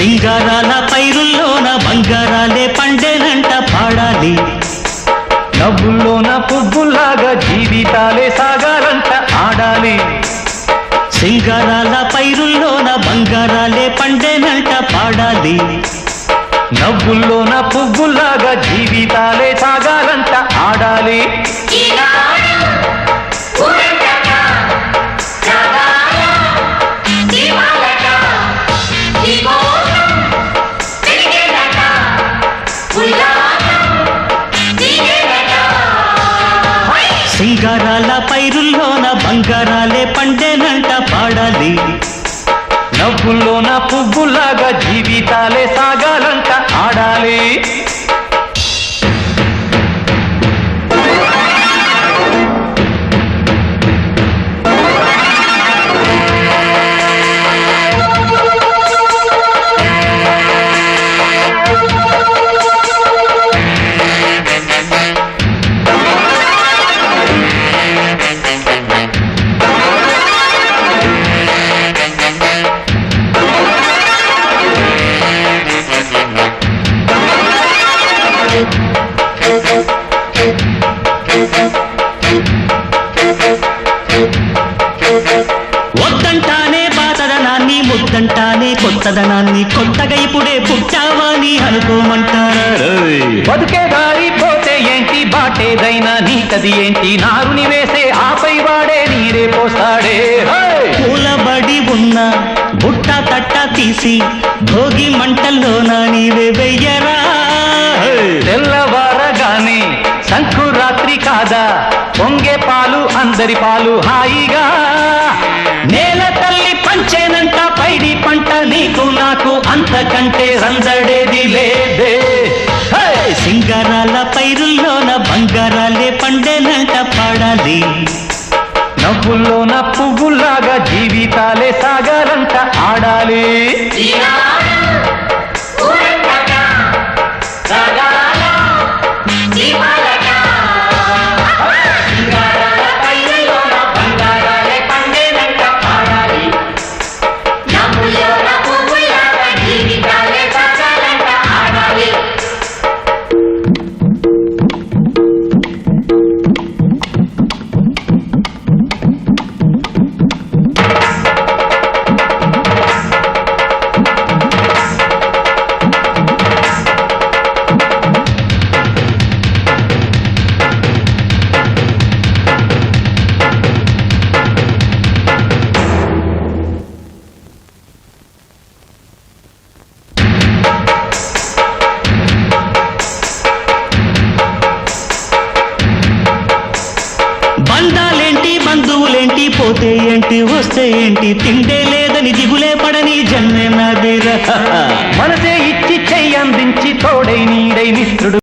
సింగారాల పైరుల్లోన బంగారాలే పండేనంట పాడాలి. నవ్వుల్లోన పువ్వుల్లాగా జీవితాలే సాగాలంట ఆడాలి. సింగారాల పైరుల్లోన బంగారాలే పండేనంట పాడాలి. నవ్వుల్లోన పువ్వుల్లాగా జీవితాలే సాగాలంట ఆడాలి. సింగారాల పైరుల్లోన బంగారాలే పండేనంట పాడాలి. నవ్వుల్లోన పువ్వుల్లాగా జీవితాలే సాగాలంట ఆడాలి. వద్దంటానే బాతదనాన్ని, ముద్దంటానే కొత్తదనాన్ని, కొత్తగా ఇప్పుడే పుట్టావని అనుకోమంటారు. బతుకే దారి పోతే ఏంటి, బాటేదైనా నీకది ఏంటి, నారుని వేసే ఆపై వాడే నీరే పోస్తాడే. పూలబడి ఉన్న బుట్ట తట్ట తీసి భోగి మంటల్లోన నీవే వెయ్యరా. తెల్లవారగానే సంకురాత్రి కాదా, పొంగే పాలు అందరి పాలు హాయిగా. నేల తల్లి పంచేనంట పైడి పంట, నీకు నాకు అంతకంటే రందడేది లేదే. సింగారాల పైరుల్లోన బంగారాలే పండేనంట పాడాలి. నవ్వుల్లోన పువ్వుల్లాగా జీవితాలే సాగాలంట ఆడాలి. బంధాలేంటి బంధువులేంటి, పోతే ఏంటి వస్తే ఏంటి, తిండే లేదని దిగులే పడని జన్మే నాదిరా. మనసే ఇచ్చి చెయ్యందించి తోడై నీడై మిత్రుడు